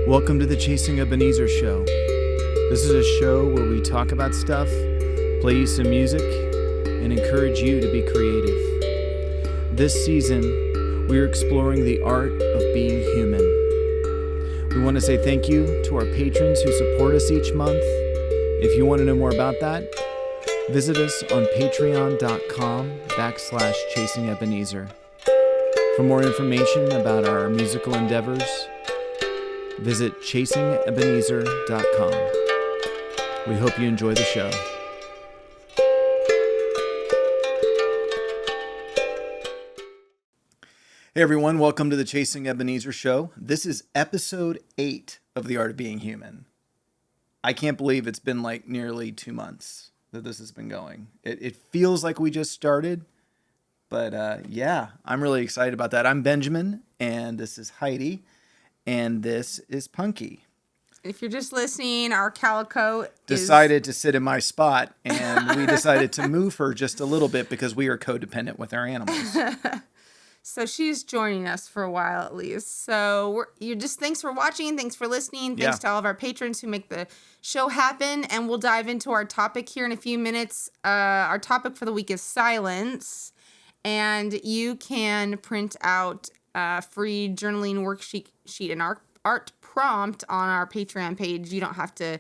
Welcome to the Chasing Ebenezer show. This is a show where we talk about stuff, play you some music, and encourage you to be creative. This season, we are exploring the art of being human. We want to say thank you to our patrons who support us each month. If you want to know more about that, visit us on patreon.com/Chasing Ebenezer. For more information about our musical endeavors, visit chasingebenezer.com. We hope you enjoy the show. Hey everyone, welcome to the Chasing Ebenezer show. This is episode 8 of The Art of Being Human. I can't believe it's been like nearly 2 months that this has been going. It feels like we just started, but yeah, I'm really excited about that. I'm Benjamin, and this is Heidi, and this is Punky. If you're just listening, our Calico decided to sit in my spot, and we decided to move her just a little bit because we are codependent with our animals. So she's joining us for a while at least. So thanks for watching. Thanks for listening. Thanks to all of our patrons who make the show happen. And we'll dive into our topic here in a few minutes. Our topic for the week is silence. And you can print out a free journaling worksheet and art prompt on our Patreon page. You don't have to,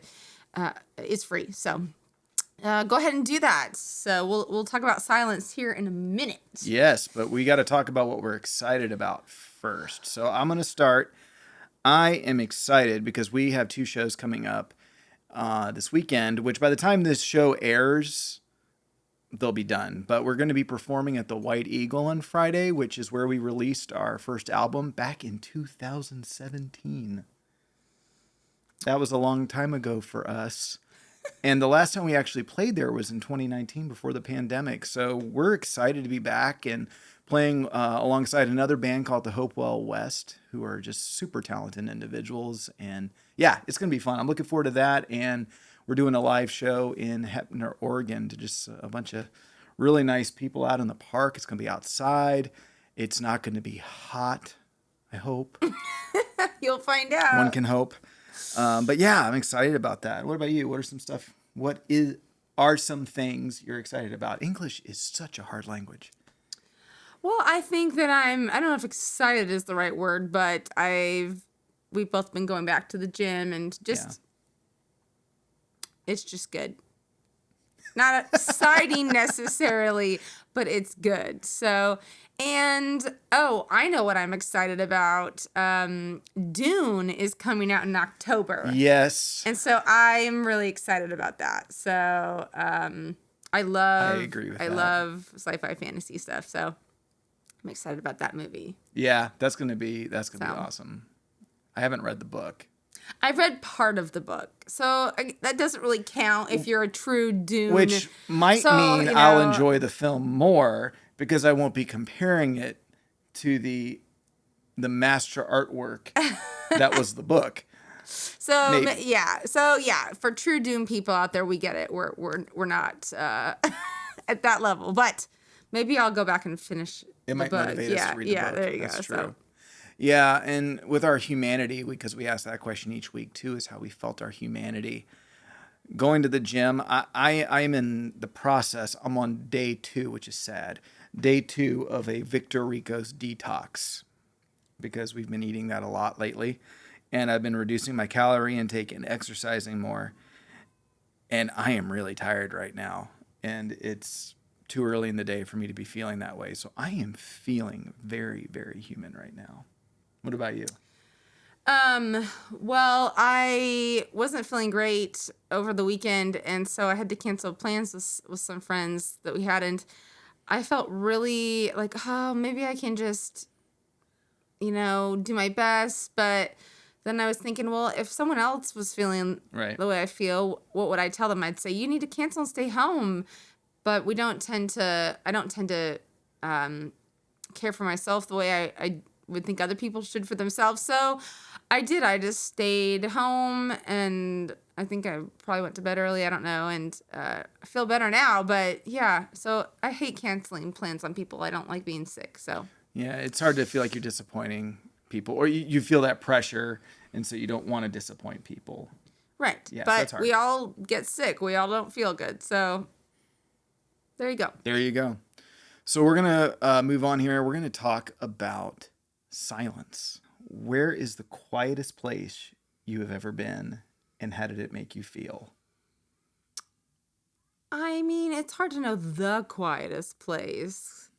it's free. So go ahead and do that. So we'll talk about silence here in a minute. Yes, but we got to talk about what we're excited about first. So I'm going to start. I am excited because we have 2 shows coming up this weekend, which by the time this show airs, they'll be done. But we're going to be performing at the White Eagle on Friday, which is where we released our first album back in 2017. That was a long time ago for us. And the last time we actually played there was in 2019 before the pandemic. So we're excited to be back and playing alongside another band called the Hopewell West, who are just super talented individuals. And yeah, it's going to be fun. I'm looking forward to that. And we're doing a live show in Heppner, Oregon, to just a bunch of really nice people out in the park. It's going to be outside. It's not going to be hot, I hope. You'll find out. One can hope. But yeah, I'm excited about that. What about you? What are some things you're excited about? English is such a hard language. Well, I think that I don't know if excited is the right word, but we've both been going back to the gym and it's just good. Not exciting necessarily, but it's good. So, I know what I'm excited about. Dune is coming out in October. Yes. And so I'm really excited about that. So, I agree with that. I love sci-fi fantasy stuff. So I'm excited about that movie. Yeah, that's going to be awesome. I haven't read the book. I've read part of the book, so that doesn't really count if you're a true Dune. Which might mean I'll enjoy the film more because I won't be comparing it to the master artwork that was the book. So for true Dune people out there, we get it. We're not at that level, but maybe I'll go back and finish the book. Motivate us to read the book. Yeah, there you go. True. So. Yeah, and with our humanity, because we ask that question each week too, is how we felt our humanity. Going to the gym, I'm in the process. I'm on day 2, which is sad. Day 2 of a Victor Rico's detox, because we've been eating that a lot lately, and I've been reducing my calorie intake and exercising more, and I am really tired right now, and it's too early in the day for me to be feeling that way. So I am feeling very, very human right now. What about you? Well, I wasn't feeling great over the weekend, and so I had to cancel plans with some friends that we had, and I felt really like, oh, maybe I can just, do my best, but then I was thinking, well, if someone else was feeling the way I feel, what would I tell them? I'd say, you need to cancel and stay home, but I don't tend to care for myself the way I would think other people should for themselves. So I did. I just stayed home, and I think I probably went to bed early. I don't know. And I feel better now. But yeah, so I hate canceling plans on people. I don't like being sick. So yeah, it's hard to feel like you're disappointing people, or you feel that pressure, and so you don't want to disappoint people. Right. Yes, but that's hard. we all get sick. We all don't feel good. So there you go. There you go. So we're going to move on here. We're going to talk about silence. Where is the quietest place you have ever been, and how did it make you feel? I mean, it's hard to know the quietest place.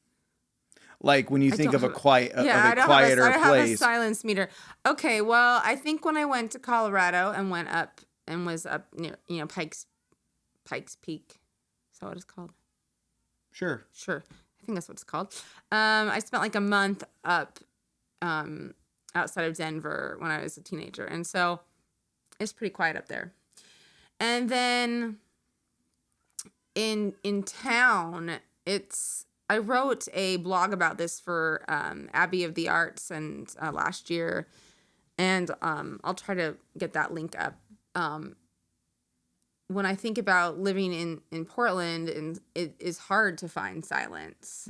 Like when you think of a quieter I don't have a place. silence meter. Okay, well, I think when I went to Colorado and went up and was up near, Pikes Peak. Is that what it's called? Sure. I think that's what it's called. I spent like a month up outside of Denver when I was a teenager. And so it's pretty quiet up there. And then in town, I wrote a blog about this for Abbey of the Arts and last year. And I'll try to get that link up. When I think about living in Portland, and it is hard to find silence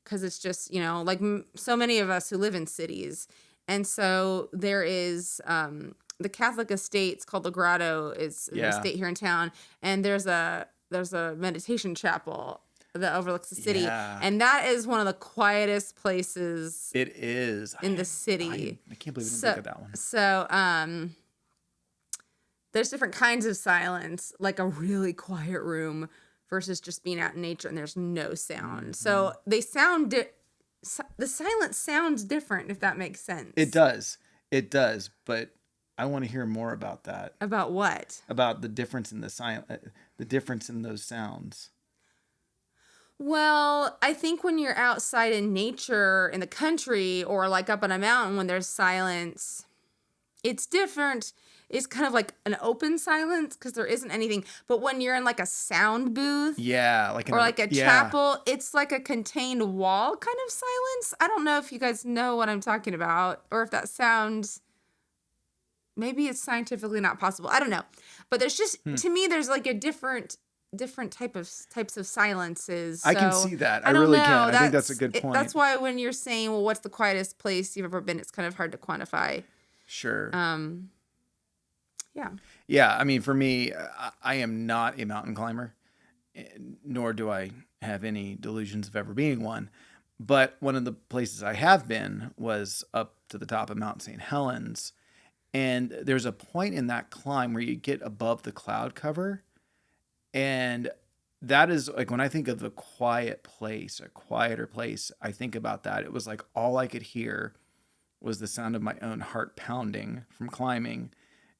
because it's just, like so many of us who live in cities. And so there is the Catholic estate's called the Grotto is an estate here in town. And there's a meditation chapel that overlooks the city. Yeah. And that is one of the quietest places. It is. In the city. I can't believe I didn't think of that one. So, there's different kinds of silence, like a really quiet room versus just being out in nature and there's no sound. Mm-hmm. So they sound, the silence sounds different, if that makes sense. It does. But I want to hear more about that. About what? About the difference in the difference in those sounds. Well, I think when you're outside in nature, in the country, or like up on a mountain when there's silence, it's different. It's kind of like an open silence because there isn't anything. But when you're in like a sound booth, or like a chapel, it's like a contained wall kind of silence. I don't know if you guys know what I'm talking about, or if that sounds. Maybe it's scientifically not possible. I don't know, but there's just to me there's like a different types of silences. So I can see that. I really can. I think that's a good point. That's why when you're saying, well, what's the quietest place you've ever been? It's kind of hard to quantify. Sure. Yeah. Yeah. I mean, for me, I am not a mountain climber, nor do I have any delusions of ever being one. But one of the places I have been was up to the top of Mount St. Helens. And there's a point in that climb where you get above the cloud cover. And that is like when I think of a quiet place, a quieter place, I think about that. It was like all I could hear was the sound of my own heart pounding from climbing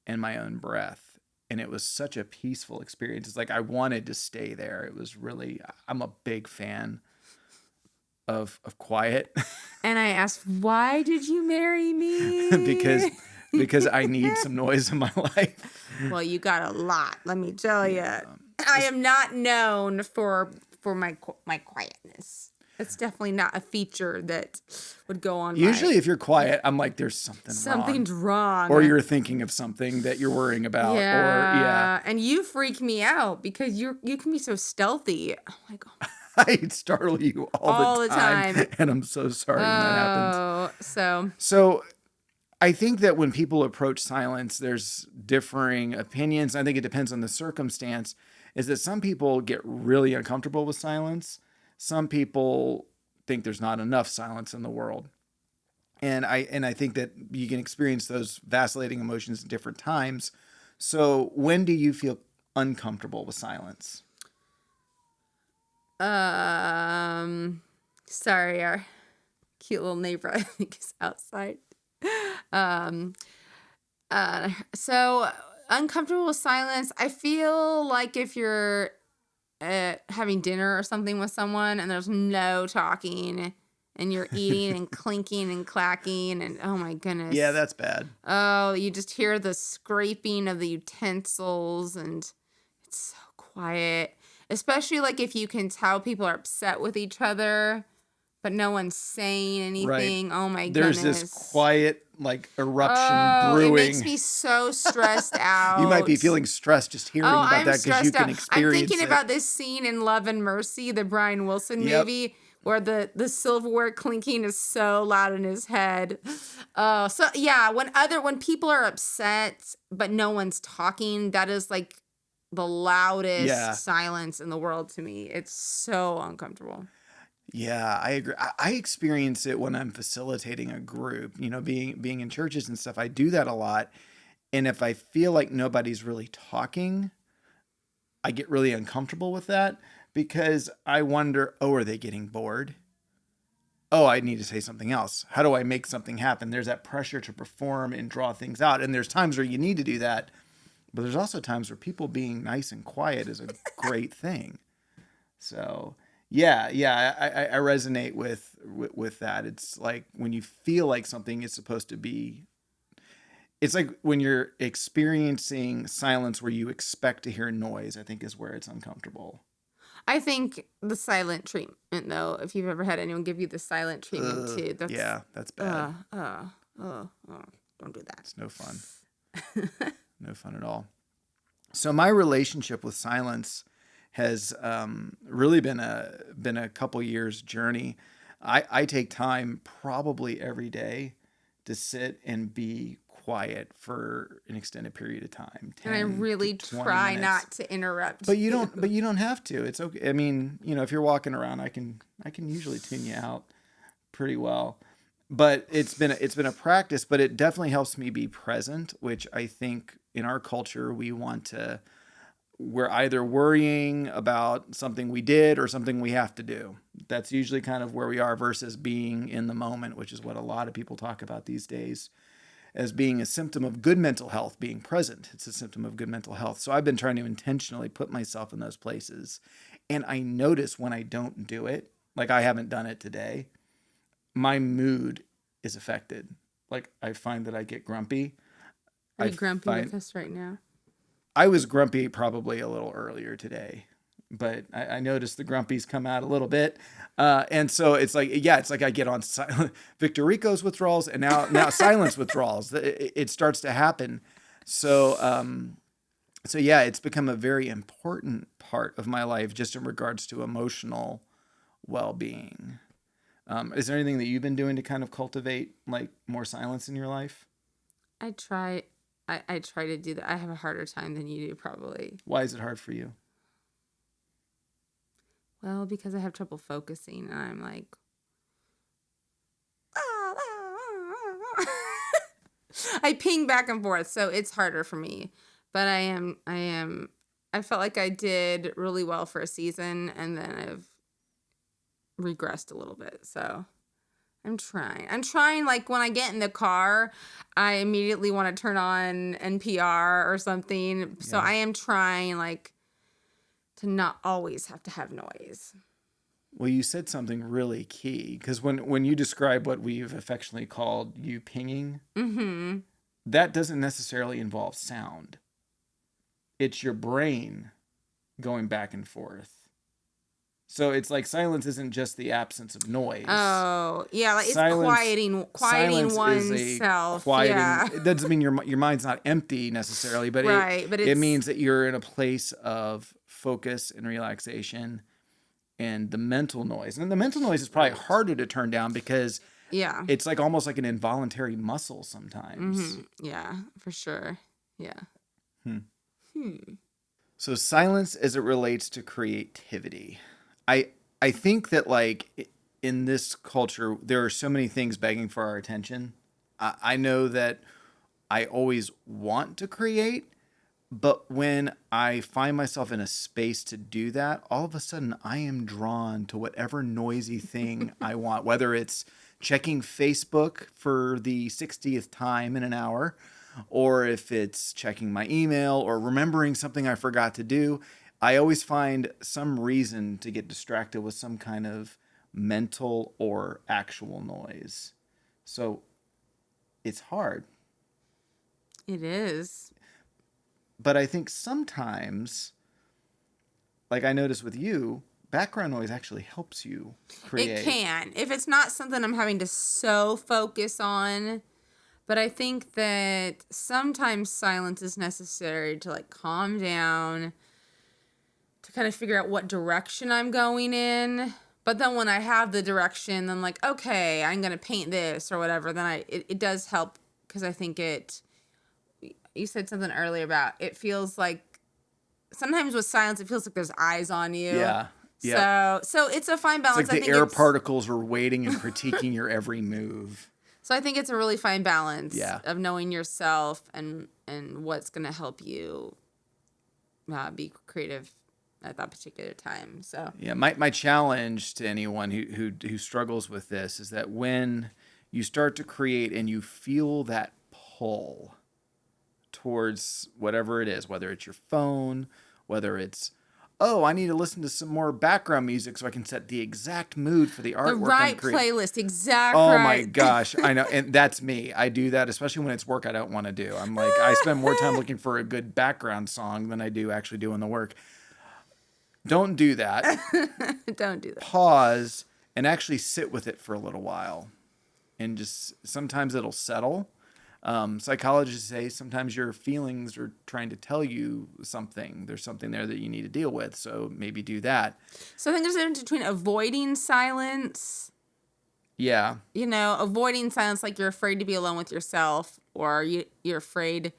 and my own breath. And it was such a peaceful experience. It's like I wanted to stay there. It was really, I'm a big fan of quiet. And I asked, why did you marry me? because I need some noise in my life. Well, you got a lot, let me tell you. I am not known for my quietness. It's definitely not a feature that would go on. Usually if you're quiet, I'm like, there's something's wrong. Or you're thinking of something that you're worrying about. Yeah. And you freak me out because you can be so stealthy. I'm like, oh. I startle you all the time. And I'm so sorry when that happens. So I think that when people approach silence, there's differing opinions. I think it depends on the circumstance. Is that some people get really uncomfortable with silence. Some people think there's not enough silence in the world. And I think that you can experience those vacillating emotions at different times. So when do you feel uncomfortable with silence? Sorry, our cute little neighbor, I think, is outside. So uncomfortable with silence. I feel like if you're having dinner or something with someone and there's no talking and you're eating and clinking and clacking and oh my goodness. Yeah, that's bad. Oh, you just hear the scraping of the utensils and it's so quiet. Especially like if you can tell people are upset with each other, but no one's saying anything. Right. Oh my goodness. There's this quiet like eruption brewing. It makes me so stressed out. You might be feeling stressed just hearing about that because you can experience it. I'm thinking about this scene in Love and Mercy, the Brian Wilson movie, or the silverware clinking is so loud in his head. So yeah, when people are upset but no one's talking, that is like the loudest Yeah. silence in the world to me. It's so uncomfortable. Yeah, I agree. I experience it when I'm facilitating a group, being in churches and stuff. I do that a lot. And if I feel like nobody's really talking, I get really uncomfortable with that because I wonder, oh, are they getting bored? Oh, I need to say something else. How do I make something happen? There's that pressure to perform and draw things out. And there's times where you need to do that. But there's also times where people being nice and quiet is a great thing. So yeah, I resonate with that. It's like when you feel like something is supposed to be. It's like when you're experiencing silence where you expect to hear noise. I think is where it's uncomfortable. I think the silent treatment, though, if you've ever had anyone give you the silent treatment too, Yeah, that's bad. don't do that. It's no fun. No fun at all. So my relationship with silence has really been a couple years journey. I take time probably every day to sit and be quiet for an extended period of time. And I really try not to interrupt. But you don't. But you don't have to. It's okay. I mean, if you're walking around, I can usually tune you out pretty well. But it's been a practice. But it definitely helps me be present, which I think in our culture we're either worrying about something we did or something we have to do. That's usually kind of where we are versus being in the moment, which is what a lot of people talk about these days as being a symptom of good mental health, being present. It's a symptom of good mental health. So I've been trying to intentionally put myself in those places. And I notice when I don't do it, like I haven't done it today, my mood is affected. Like I find that I get grumpy. Are you grumpy with us right now? I was grumpy probably a little earlier today, but I noticed the grumpies come out a little bit. And so it's like I get on Victor Rico's withdrawals and now silence withdrawals. It starts to happen. So yeah, it's become a very important part of my life just in regards to emotional well-being. Is there anything that you've been doing to kind of cultivate like more silence in your life? I try to do that. I have a harder time than you do, probably. Why is it hard for you? Well, because I have trouble focusing, and I'm like, I ping back and forth, so it's harder for me. But I felt like I did really well for a season, and then I've regressed a little bit. So I'm trying, like when I get in the car, I immediately want to turn on NPR or something. So I am trying, like, to not always have to have noise. Well, you said something really key because when you describe what we've affectionately called you pinging, that doesn't necessarily involve sound. It's your brain going back and forth. So it's like silence isn't just the absence of noise. Oh, yeah, like it's quieting oneself. Yeah. It doesn't mean your mind's not empty necessarily, but it means that you're in a place of focus and relaxation and the mental noise. And the mental noise is probably harder to turn down because it's like almost like an involuntary muscle sometimes. Yeah, for sure. Yeah. So silence as it relates to creativity. I think that like in this culture, there are so many things begging for our attention. I know that I always want to create, but when I find myself in a space to do that, all of a sudden I am drawn to whatever noisy thing I want, whether it's checking Facebook for the 60th time in an hour, or if it's checking my email or remembering something I forgot to do. I always find some reason to get distracted with some kind of mental or actual noise. So it's hard. It is. But I think sometimes, like I noticed with you, background noise actually helps you create. It can. If it's not something I'm having to so focus on. But I think that sometimes silence is necessary to like calm down, to kind of figure out what direction I'm going in. But then when I have the direction, then like, okay, I'm gonna paint this or whatever. Then it does help because I think you said something earlier about it feels like sometimes with silence it feels like there's eyes on you. Yeah. Yep. So it's a fine It's balance. like I the think air particles are waiting and critiquing your every move. so I think it's a really fine balance Yeah. of knowing yourself and what's gonna help you be creative at that particular time. So Yeah, my challenge to anyone who struggles with this is that when you start to create and you feel that pull towards whatever it is, whether it's your phone, whether it's, oh, I need to listen to some more background music so I can set the exact mood for the artwork the right I'm creating. playlist, exactly. Oh right. my gosh, I know, and that's me. I do that, especially when it's work I don't want to do. I'm like, I spend more time looking for a good background song than I do actually doing the work. Don't do that. Don't do that. Pause and actually sit with it for a little while. And just sometimes it'll settle. Psychologists say sometimes your feelings are trying to tell you something. There's something there that you need to deal with. So maybe do that. So I think there's a difference between avoiding silence. Yeah. You know, avoiding silence like you're afraid to be alone with yourself, or you're afraid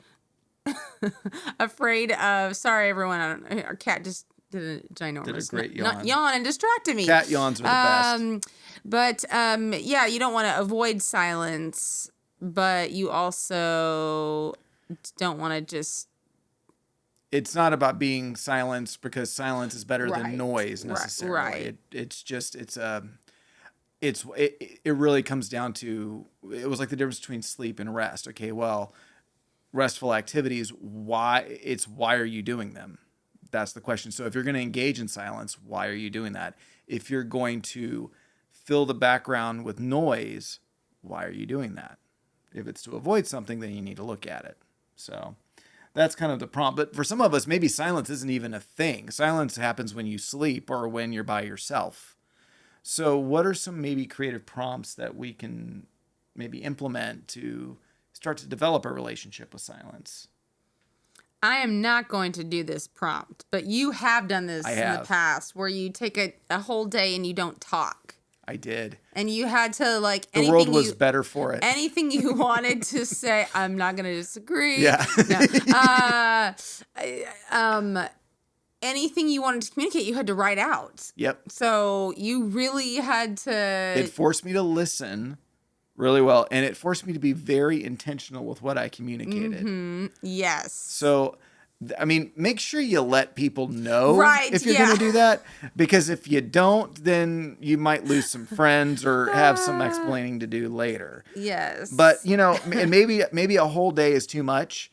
afraid of. Sorry, everyone. Our cat just did a ginormous Did a great yawn. yawn and distracted me. Cat yawns are the best. But yeah, you don't want to avoid silence, but you also don't want to just. It's not about being silenced because silence is better than noise necessarily. Right. It really comes down to, it was like the difference between sleep and rest. Okay, well, restful activities, why are you doing them? That's the question. So if you're going to engage in silence, why are you doing that? If you're going to fill the background with noise, why are you doing that? If it's to avoid something, then you need to look at it. So that's kind of the prompt. But for some of us, maybe silence isn't even a thing. Silence happens when you sleep or when you're by yourself. So what are some maybe creative prompts that we can maybe implement to start to develop a relationship with silence? I am not going to do this prompt, but you have done this in the past where you take a whole day and you don't talk. I did. And you had to like the world was better for it. Anything you wanted to say, I'm not going to disagree. Yeah. No. Anything you wanted to communicate, you had to write out. Yep. So you really had to. It forced me to listen really well, and it forced me to be very intentional with what I communicated. Mm-hmm. Yes. So, I mean, make sure you let people know if you're going to do that, because if you don't, then you might lose some friends or have some explaining to do later. Yes. But, you know, and maybe a whole day is too much.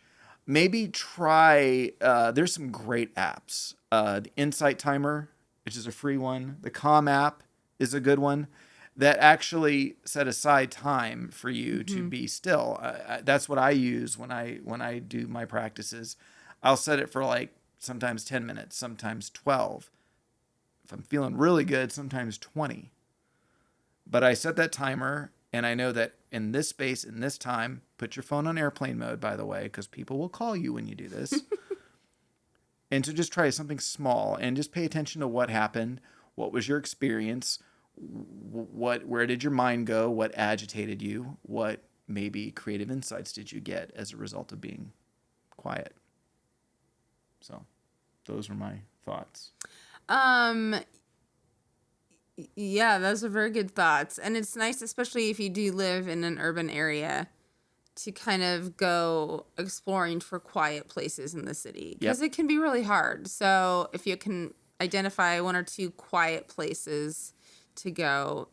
Maybe try, there's some great apps. The Insight Timer, which is a free one. The Calm app is a good one that actually set aside time for you to be still. That's what I use when I do my practices. I'll set it for like sometimes 10 minutes, sometimes 12. If I'm feeling really good, sometimes 20. But I set that timer, and I know that in this space, in this time, put your phone on airplane mode, by the way, because people will call you when you do this. And so just try something small and just pay attention to what happened. What was your experience? Where did your mind go? What agitated you? What maybe creative insights did you get as a result of being quiet? So those were my thoughts. Yeah, those are very good thoughts. And it's nice, especially if you do live in an urban area, to kind of go exploring for quiet places in the city, because it can be really hard. So if you can identify one or two quiet places to go,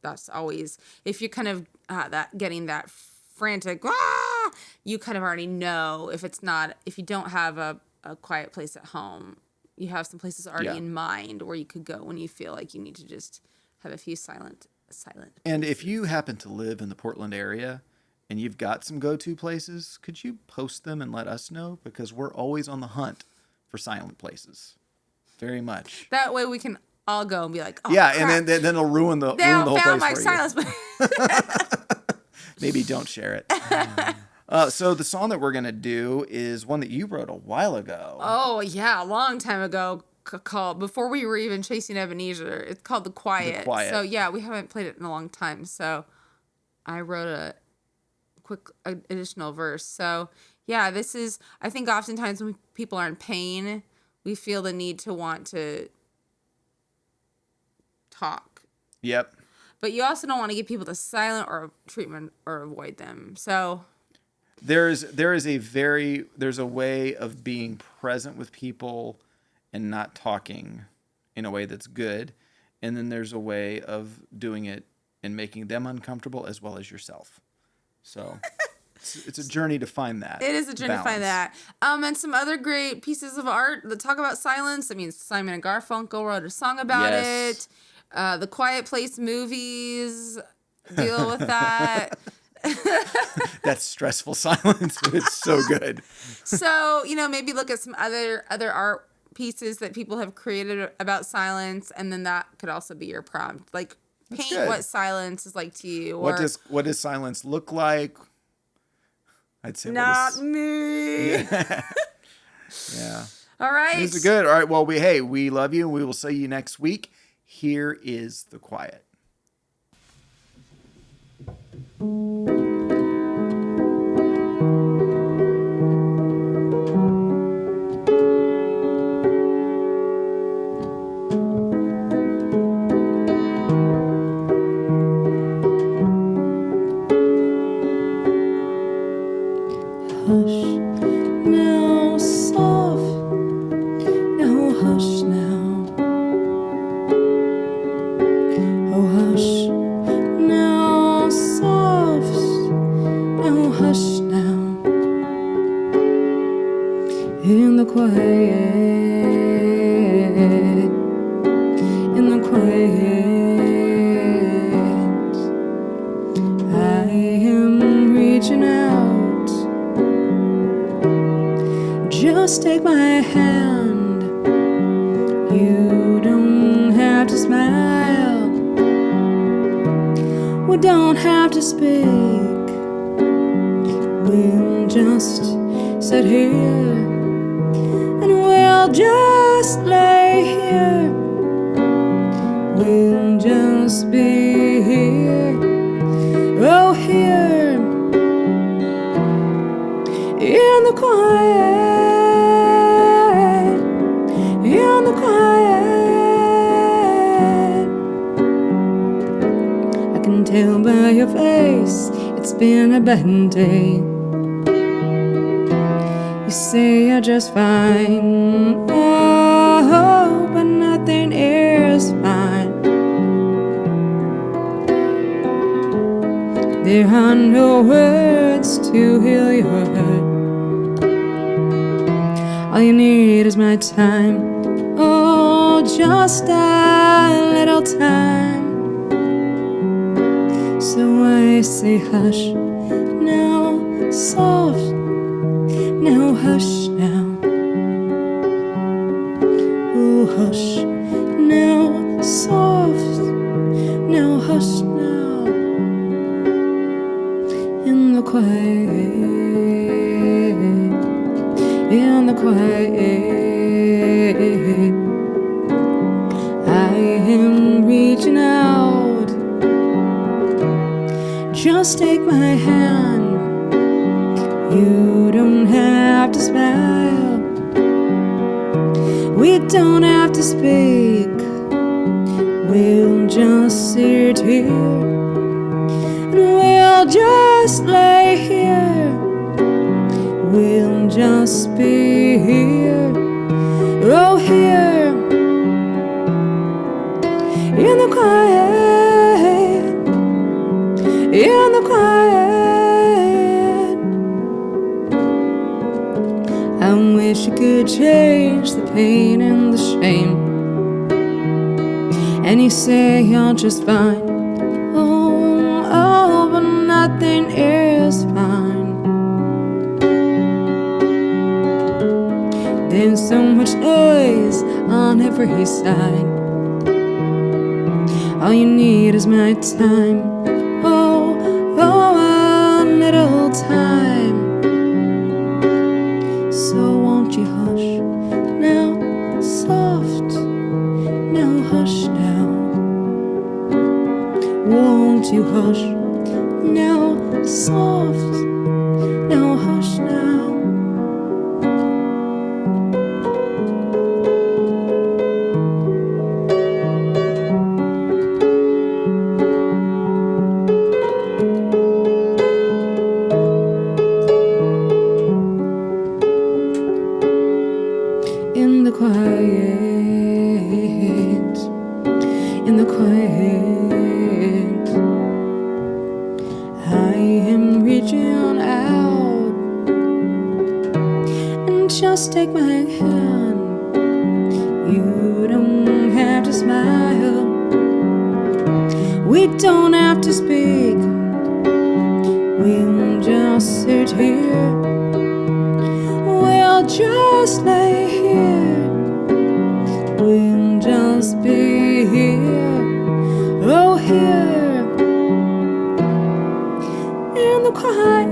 that's always, if you're kind of getting that frantic, you kind of already know if you don't have a quiet place at home, you have some places already in mind where you could go when you feel like you need to just have a few silent. And if you happen to live in the Portland area and you've got some go-to places, could you post them and let us know? Because we're always on the hunt for silent places. Very much. That way we can all go and be like, oh, yeah, crap. And then it'll ruin the whole place my for silence. you. Maybe don't share it. So the song that we're going to do is one that you wrote a while ago. Oh, yeah, a long time ago. called before we were even chasing Ebenezer. It's called The Quiet. The Quiet. So yeah, we haven't played it in a long time. So I wrote a quick additional verse. So yeah, this is, I think oftentimes when people are in pain, we feel the need to want to talk. Yep. But you also don't want to get people to silent or treatment or avoid them. So there's a way of being present with people and not talking in a way that's good. And then there's a way of doing it and making them uncomfortable as well as yourself. So it's a journey to find that. It is a journey to find that. And some other great pieces of art that talk about silence. I mean, Simon and Garfunkel wrote a song about it. The Quiet Place movies deal with that. That stressful silence. It's so good. So, maybe look at some other art pieces that people have created about silence, and then that could also be your prompt. Like, paint what silence is like to you. What does silence look like? I'd say not me. Yeah. Yeah. All right. These are good. All right. Well, we love you, and we will see you next week. Here is The Quiet. Hush now, soft. Now hush now. Oh hush now, soft. Now hush now. In the quiet, in the quiet, I am reaching out. Just take my hand. You don't have to smile. We don't have to speak. We'll just sit here and we'll just lay here. We'll just be here. Oh, here in the quiet. In the quiet, I can tell by your face it's been a bad day. You say you're just fine, oh, but nothing is fine. There are no words to heal your hurt. All you need is my time. Oh, just a little time. So I say hush now, soft. Now hush now. Oh, hush now, soft. Now hush now. In the quiet. In the quiet, I am reaching out. Just take my hand. You don't have to smile. We don't have to speak. We'll just sit here and we'll just lay here. We'll just be here, oh here, in the quiet, in the quiet. I wish you could change the pain and the shame. And you say you're just fine, oh, but nothing is fine. There's so much noise on every side. All you need is my time. Oh, a little time. So won't you hush now, soft. won't you hush now, soft, now hush now. In the quiet, in the quiet, I am reaching out, and just take my hand. You don't have to smile, we don't have to speak, we'll just sit here, we'll just lay here, we'll just be here, oh here, in the quiet.